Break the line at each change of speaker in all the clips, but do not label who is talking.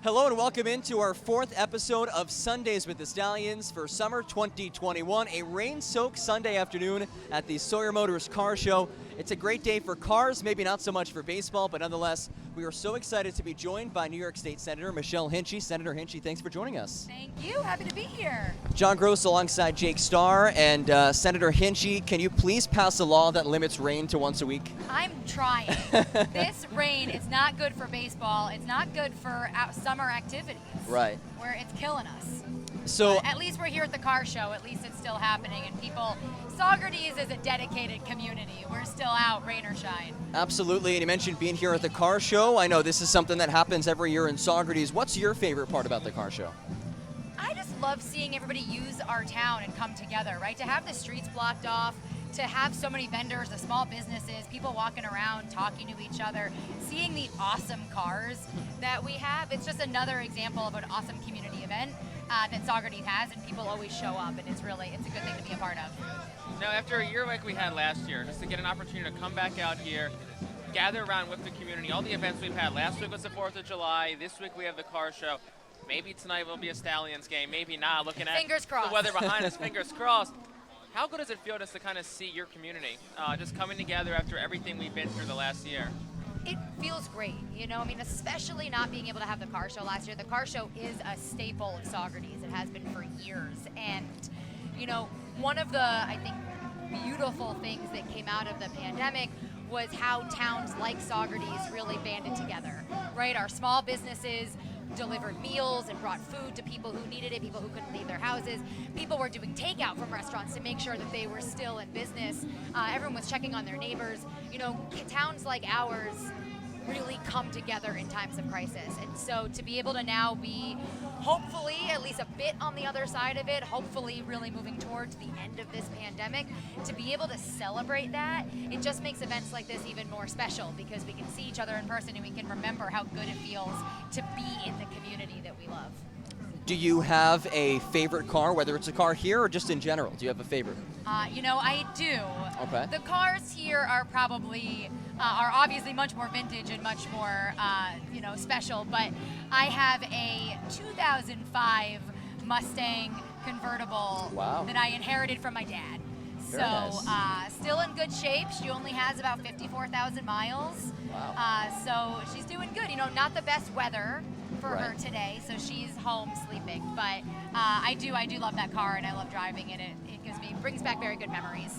Hello and welcome into our fourth episode of Sundays with the Stallions for summer 2021, a rain-soaked Sunday afternoon at the Sawyer Motors Car Show. It's a great day for cars, maybe not so much for baseball, but nonetheless, we are so excited to be joined by New York State Senator Michelle Hinchey. Senator Hinchey, thanks for joining us.
Thank you. Happy to be here.
John Gross alongside Jake Starr, and Senator Hinchey, can you please pass a law that limits rain to once a week?
I'm trying. This rain is not good for baseball. It's not good for summer activities.
Right.
Where it's killing us.
So
But at least we're here at the car show. At least it's still happening, and people. Saugerties is a dedicated community. We're still out, rain or shine.
Absolutely, and you mentioned being here at the car show. I know this is something that happens every year in Saugerties. What's your favorite part about the car show?
I just love seeing everybody use our town and come together, right? To have the streets blocked off, to have so many vendors, the small businesses, people walking around, talking to each other, seeing the awesome cars that we have. It's just another example of an awesome community event that Saugerties has, and people always show up, and it's a good thing to be a part of.
Now, after a year like we had last year, just to get an opportunity to come back out here, gather around with the community, all the events we've had. Last week was the 4th of July. This week we have the car show. Maybe tonight will be a Stallions game. Maybe not. Looking at
Fingers crossed.
The weather behind us, fingers crossed. How good does it feel just to kind of see your community just coming together after everything we've been through the last year?
It feels great, especially not being able to have the car show last year. The car show is a staple of Saugerties. It has been for years. And, one of the, I think, beautiful things that came out of the pandemic was how towns like Saugerties really banded together, right? Our small businesses delivered meals and brought food to people who needed it, people who couldn't leave their houses. People were doing takeout from restaurants to make sure that they were still in business. Everyone was checking on their neighbors. Towns like ours really come together in times of crisis. And so to be able to now be hopefully at least a bit on the other side of it, hopefully really moving towards the end of this pandemic, to be able to celebrate that, it just makes events like this even more special because we can see each other in person and we can remember how good it feels to be in the community that we love.
Do you have a favorite car, whether it's a car here or just in general? Do you have a favorite?
I do.
Okay.
The cars here are probably are obviously much more vintage and much more special, but I have a 2005 Mustang convertible that I inherited from my dad.
Very nice.
Still in good shape. She only has about 54,000 miles.
Wow.
So she's doing good. Not the best weather for her today, so she's home sleeping. But I do love that car, and I love driving it. It brings back very good memories.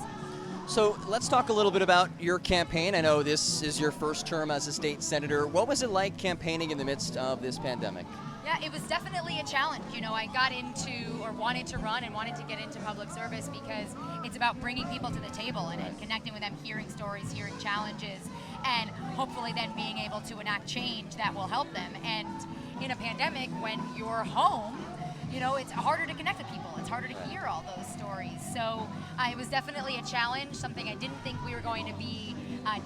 So let's talk a little bit about your campaign. I know this is your first term as a state senator. What was it like campaigning in the midst of this pandemic?
Yeah, it was definitely a challenge. I got into or wanted to run and wanted to get into public service because it's about bringing people to the table and connecting with them, hearing stories, hearing challenges, and hopefully then being able to enact change that will help them. And in a pandemic, when you're home, it's harder to connect with people. It's harder to hear all those stories. So it was definitely a challenge, something I didn't think we were going to be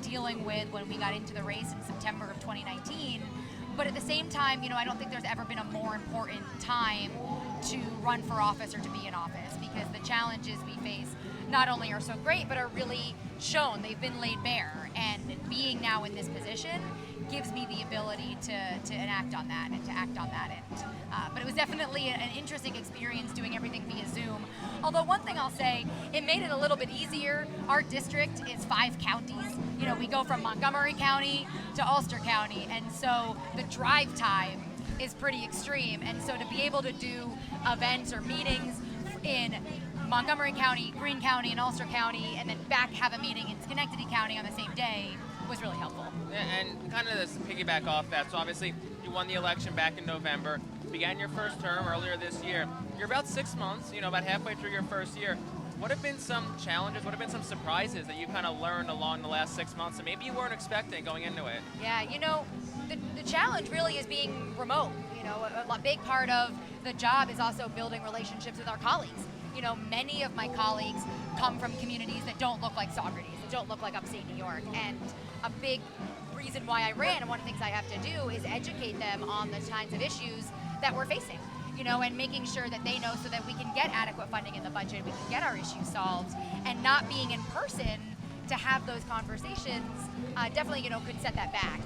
dealing with when we got into the race in September of 2019. But at the same time, I don't think there's ever been a more important time to run for office or to be in office because the challenges we face not only are so great, but are really shown. They've been laid bare. And being now in this position gives me the ability to enact on that and to act on that. But it was definitely an interesting experience doing everything via Zoom. Although one thing I'll say, it made it a little bit easier. Our district is 5 counties. We go from Montgomery County to Ulster County, and so the drive time is pretty extreme. And so to be able to do events or meetings in Montgomery County, Greene County, and Ulster County, and then have a meeting in Schenectady County on the same day was really helpful.
And kind of to piggyback off that, so obviously you won the election back in November, began your first term earlier this year. You're about 6 months, about halfway through your first year. What have been some challenges, what have been some surprises that you kind of learned along the last 6 months that maybe you weren't expecting going into it?
Yeah, the challenge really is being remote. A big part of the job is also building relationships with our colleagues. Many of my colleagues come from communities that don't look like Saugerties, that don't look like upstate New York. And a big reason why I ran, and one of the things I have to do, is educate them on the kinds of issues that we're facing, and making sure that they know so that we can get adequate funding in the budget, we can get our issues solved, and not being in person to have those conversations definitely, could set that back.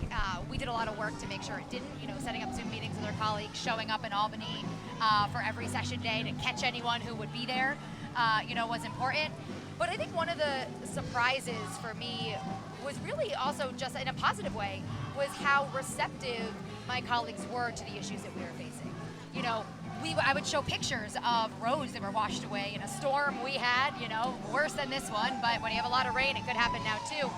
We did a lot of work to make sure it didn't, setting up Zoom meetings with our colleagues, showing up in Albany for every session day to catch anyone who would be there, was important. But I think one of the surprises for me was really also just in a positive way was how receptive my colleagues were to the issues that we were facing. I would show pictures of roads that were washed away in a storm we had, worse than this one, but when you have a lot of rain, it could happen now too.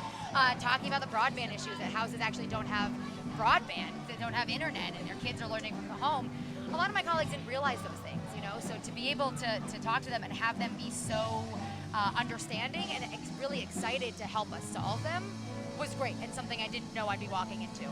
Talking about the broadband issues, that houses actually don't have broadband, that don't have internet, and their kids are learning from home. A lot of my colleagues didn't realize those things, so to be able to talk to them and have them be so understanding and really excited to help us solve them was great, and something I didn't know I'd be walking into.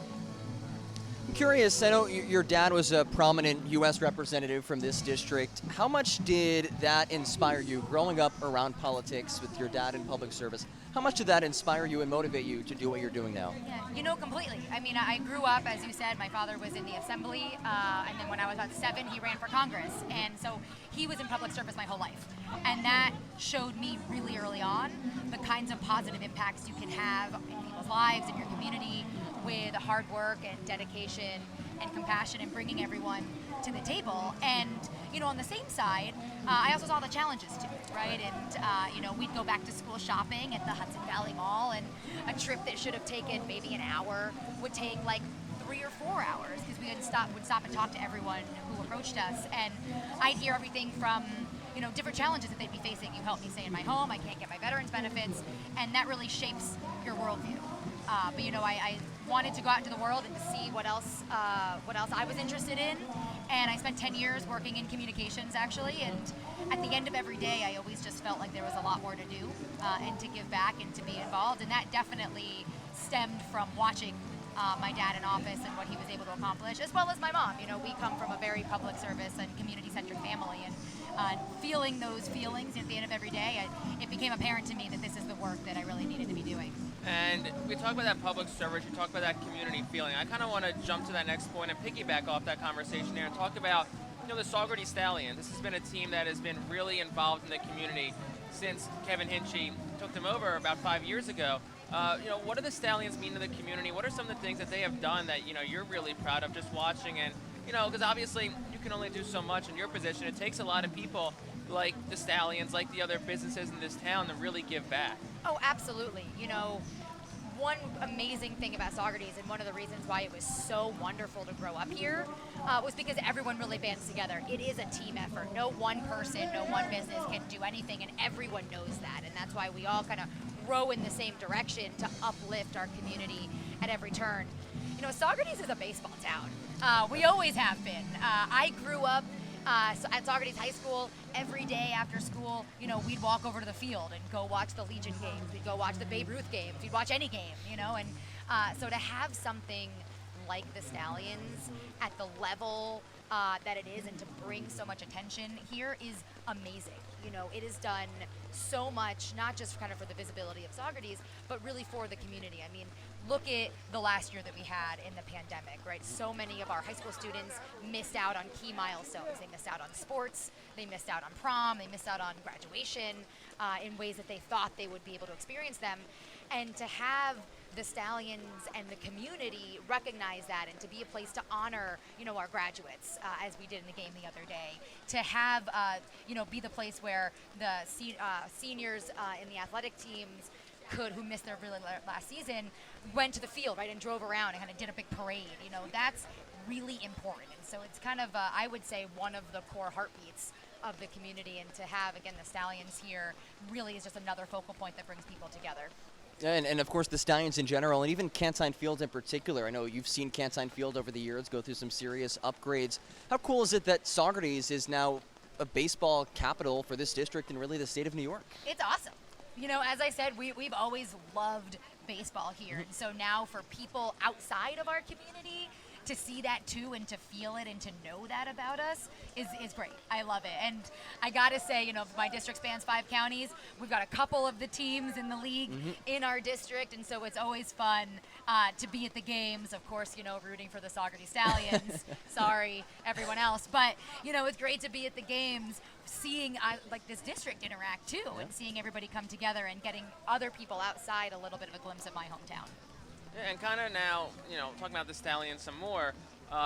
I'm curious, I know your dad was a prominent U.S. representative from this district. How much did that inspire you growing up around politics with your dad in public service? How much did that inspire you and motivate you to do what you're doing now?
Yeah, completely. I mean, I grew up, as you said, my father was in the assembly, and then when I was about 7, he ran for Congress. And so he was in public service my whole life. And that showed me really early on the kinds of positive impacts you can have in people's lives, in your community, with hard work and dedication and compassion and bringing everyone to the table. And, on the same side, I also saw the challenges too, right? And, we'd go back to school shopping at the Hudson Valley Mall, and a trip that should have taken maybe an hour would take like 3 or 4 hours because we would stop and talk to everyone who approached us. And I'd hear everything from, different challenges that they'd be facing. You help me stay in my home, I can't get my veterans benefits, and that really shapes your worldview. But I wanted to go out into the world and to see what else I was interested in. And I spent 10 years working in communications, actually. And at the end of every day, I always just felt like there was a lot more to do and to give back and to be involved. And that definitely stemmed from watching my dad in office and what he was able to accomplish, as well as my mom. We come from a very public service and community-centric family. And feeling those feelings at the end of every day, it became apparent to me that this is the work that I really needed to be doing.
And we talk about that public service, you talk about that community feeling. I kind of want to jump to that next point and piggyback off that conversation there and talk about, the Saugerties Stallions. This has been a team that has been really involved in the community since Kevin Hinchey took them over about 5 years ago. What do the Stallions mean to the community? What are some of the things that they have done that, you're really proud of just watching? And, because obviously you can only do so much in your position. It takes a lot of people like the Stallions, like the other businesses in this town to really give back.
Oh, absolutely. One amazing thing about Saugerties, and one of the reasons why it was so wonderful to grow up here, was because everyone really bands together. It is a team effort. No one person, no one business can do anything, and everyone knows that. And that's why we all kind of row in the same direction to uplift our community at every turn. Saugerties is a baseball town. We always have been. I grew up at Saugerties High School. Every day after school, we'd walk over to the field and go watch the Legion games. We'd go watch the Babe Ruth games. We'd watch any game, and so to have something like the Stallions at the level that it is and to bring so much attention here is amazing. It has done so much, not just kind of for the visibility of Saugerties, but really for the community. I mean, look at the last year that we had in the pandemic, right? So many of our high school students missed out on key milestones. They missed out on sports, they missed out on prom, they missed out on graduation in ways that they thought they would be able to experience them. And to have the Stallions and the community recognize that and to be a place to honor, our graduates, as we did in the game the other day, to have, be the place where the seniors in the athletic teams who missed their really last season, went to the field, right, and drove around and kind of did a big parade. That's really important. And so it's kind of, I would say, one of the core heartbeats of the community. And to have, again, the Stallions here really is just another focal point that brings people together.
And of course, the Stallions in general, and even Cantine Field in particular. I know you've seen Cantine Field over the years go through some serious upgrades. How cool is it that Saugerties is now a baseball capital for this district and really the state of New York?
It's awesome. As I said, we've always loved baseball here. And so now for people outside of our community to see that too and to feel it and to know that about us is great. I love it. And I gotta say, my district spans 5 counties. We've got a couple of the teams in the league in our district, and so it's always fun to be at the games. Of course, rooting for the Saugerties Stallions. Sorry, everyone else. But, it's great to be at the games seeing like this district interact too, and seeing everybody come together and getting other people outside a little bit of a glimpse of my hometown.
Yeah, and kind of now, talking about the Stallions some more,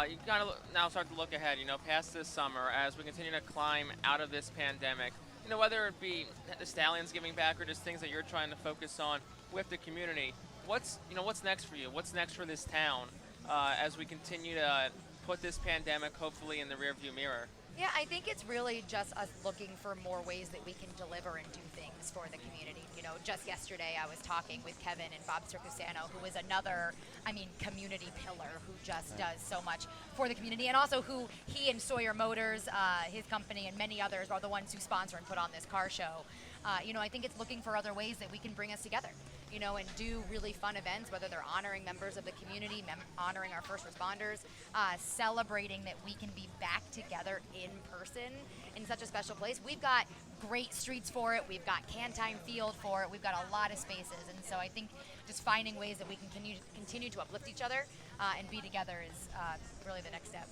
you kind of now start to look ahead, past this summer as we continue to climb out of this pandemic. Whether it be the Stallions giving back or just things that you're trying to focus on with the community, what's next for you? What's next for this town as we continue to put this pandemic hopefully in the rearview mirror?
Yeah, I think it's really just us looking for more ways that we can deliver and do things for the community. Just yesterday I was talking with Kevin and Bob Circusano, who is another, community pillar who just does so much for the community, and also who he and Sawyer Motors, his company, and many others are the ones who sponsor and put on this car show. I think it's looking for other ways that we can bring us together, and do really fun events, whether they're honoring members of the community, honoring our first responders, celebrating that we can be back together in person in such a special place. We've got great streets for it. We've got Cantine Field for it. We've got a lot of spaces. And so I think just finding ways that we can continue to uplift each other and be together is really the next step.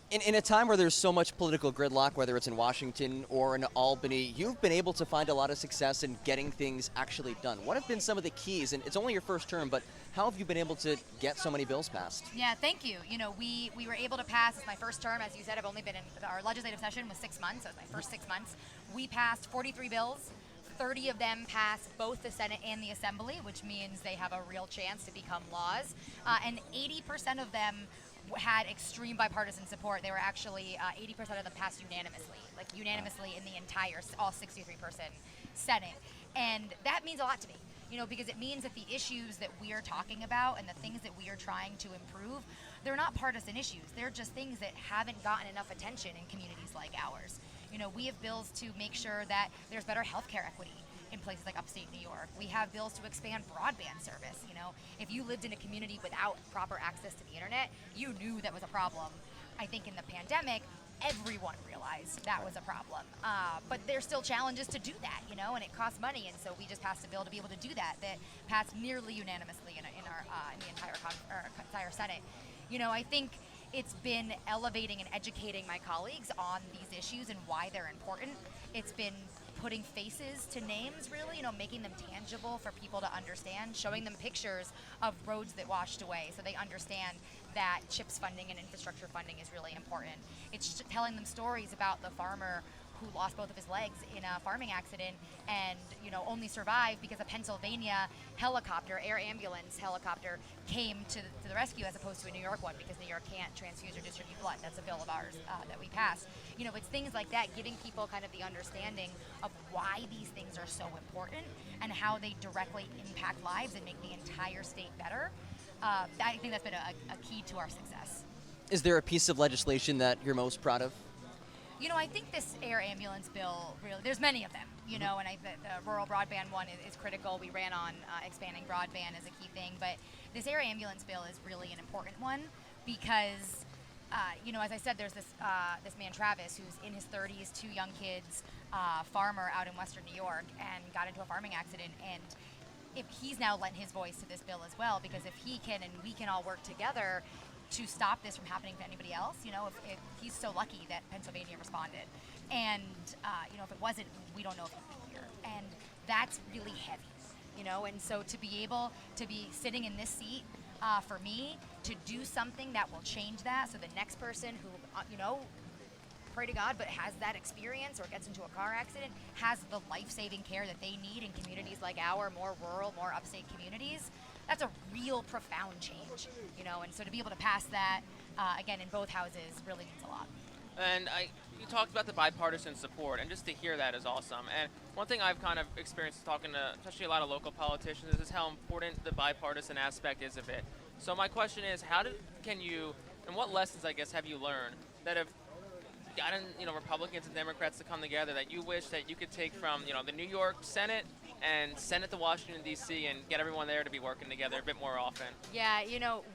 In a time where there's so much political gridlock, whether it's in Washington or in Albany, you've been able to find a lot of success in getting things actually done. What have been some of the keys? And it's only your first term, but how have you been able to get so many bills passed?
Yeah, thank you. We were able to pass, it's my first term, as you said, I've only been in, our legislative session was 6 months, so it was my first 6 months. We passed 43 bills. 30 of them passed both the Senate and the Assembly, which means they have a real chance to become laws. And 80% of them had extreme bipartisan support. They were actually 80% of them passed unanimously in the entire, all 63-person Senate. And that means a lot to me, because it means that the issues that we are talking about and the things that we are trying to improve, they're not partisan issues. They're just things that haven't gotten enough attention in communities like ours. We have bills to make sure that there's better healthcare equity in places like upstate New York. We have bills to expand broadband service. If you lived in a community without proper access to the internet, you knew that was a problem. I think in the pandemic, everyone realized that was a problem. But there's still challenges to do that, and it costs money. And so we just passed a bill to be able to do that passed nearly unanimously in the entire Senate. I think it's been elevating and educating my colleagues on these issues and why they're important. It's been putting faces to names, really, making them tangible for people to understand, showing them pictures of roads that washed away so they understand that CHIPS funding and infrastructure funding is really important. It's telling them stories about the farmer who lost both of his legs in a farming accident and only survived because a Pennsylvania air ambulance helicopter came to the rescue as opposed to a New York one, because New York can't transfuse or distribute blood. That's a bill of ours that we passed. It's things like that, giving people kind of the understanding of why these things are so important and how they directly impact lives and make the entire state better. I think that's been a key to our success.
Is there a piece of legislation that you're most proud of?
I think this air ambulance bill, really, there's many of them, and the rural broadband one is critical. We ran on expanding broadband as a key thing, but this air ambulance bill is really an important one because, as I said, there's this man, Travis, who's in his 30s, 2 young kids, farmer out in western New York, and got into a farming accident. And if he's now lent his voice to this bill as well, because if he can and we can all work together to stop this from happening to anybody else, if he's so lucky that Pennsylvania responded, and if it wasn't, we don't know if he'd be here, and that's really heavy, and so to be able to be sitting in this seat for me to do something that will change that, so the next person who pray to God but has that experience or gets into a car accident has the life-saving care that they need in communities like our more rural, more upstate communities. That's a real profound change, and so to be able to pass that, again, in both houses really means a lot.
And you talked about the bipartisan support, and just to hear that is awesome. And one thing I've kind of experienced talking to especially a lot of local politicians is how important the bipartisan aspect is of it. So my question is, can you, and what lessons, I guess, have you learned that have gotten, Republicans and Democrats to come together that you wish that you could take from, the New York Senate and send it to Washington, D.C. and get everyone there to be working together a bit more often?
Yeah,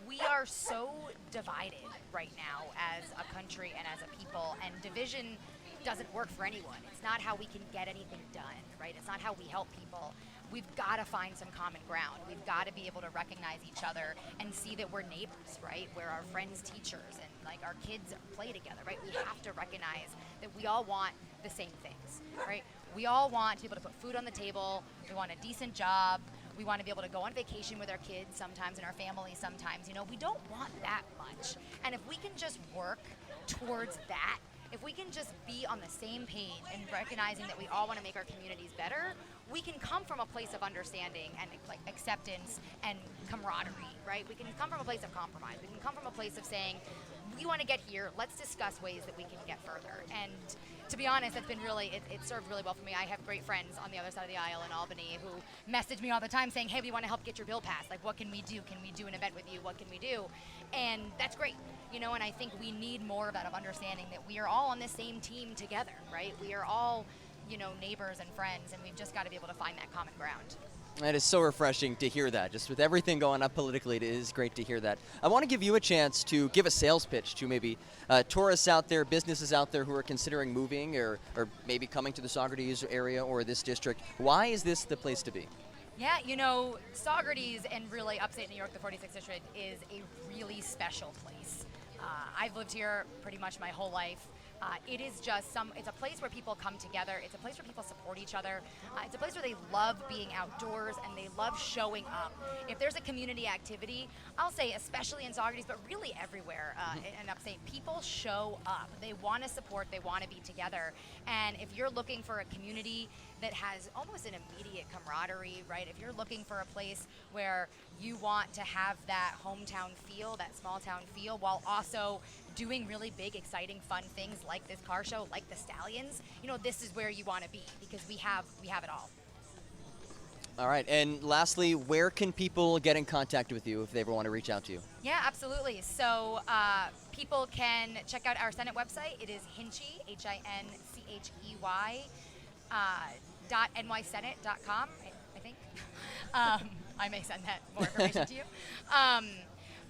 we are so divided right now as a country and as a people, and division doesn't work for anyone. It's not how we can get anything done, right? It's not how we help people. We've got to find some common ground. We've got to be able to recognize each other and see that we're neighbors, right? We're our friends' teachers, and Like, our kids play together, right? We have to recognize that we all want the same things, right? We all want to be able to put food on the table. We want a decent job. We want to be able to go on vacation with our kids sometimes, and our family sometimes. You know, we don't want that much. And if we can just work towards that, if we can just be on the same page and recognizing that we all want to make our communities better, we can come from a place of understanding and like acceptance and camaraderie, right? We can come from a place of compromise. We can come from a place of saying, we want to get here, let's discuss ways that we can get further. And to be honest, it's been really, it served really well for me. I have great friends on the other side of the aisle in Albany who message me all the time saying, hey, we want to help get your bill passed. Like, what can we do? Can we do an event with you? What can we do? And that's great, you know, and I think we need more of that, of understanding that we are all on the same team together, right? We are all, you know, neighbors and friends, and we've just got to be able to find that common ground.
It is so refreshing to hear that. Just with everything going up politically, it is great to hear that. I want to give you a chance to give a sales pitch to maybe tourists out there, businesses out there who are considering moving or maybe coming to the Saugerties area or this district. Why is this the place to be?
Yeah, you know, Saugerties and really upstate New York, the 46th district, is a really special place. I've lived here pretty much my whole life. It is just it's a place where people come together. It's a place where people support each other. It's a place where they love being outdoors and they love showing up. If there's a community activity, I'll say especially in Saugerties, but really everywhere in upstate, people show up. They want to support, they want to be together. And if you're looking for a community that has almost an immediate camaraderie, right? If you're looking for a place where you want to have that hometown feel, that small town feel, while also doing really big, exciting, fun things like this car show, like the Stallions, you know, this is where you want to be because we have it all.
All right, and lastly, where can people get in contact with you if they ever want to reach out to you?
Yeah, absolutely. So people can check out our Senate website. It is Hinchey, Hinchey, .nysenate.com, I think. I may send that more information to you.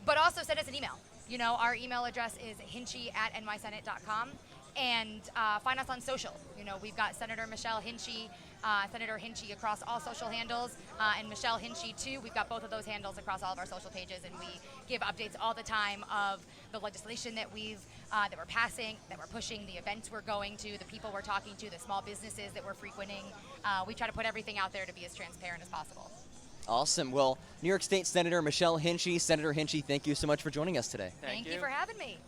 But also send us an email. You know, our email address is hinchey@nysenate.com. And find us on social. You know, we've got Senator Michelle Hinchey, Senator Hinchey across all social handles, and Michelle Hinchey too. We've got both of those handles across all of our social pages, and we give updates all the time of the legislation that we're passing, that we're pushing, the events we're going to, the people we're talking to, the small businesses that we're frequenting. We try to put everything out there to be as transparent as possible.
Awesome. Well, New York State Senator Michelle Hinchey. Senator Hinchey, thank you so much for joining us today.
Thank you for having me.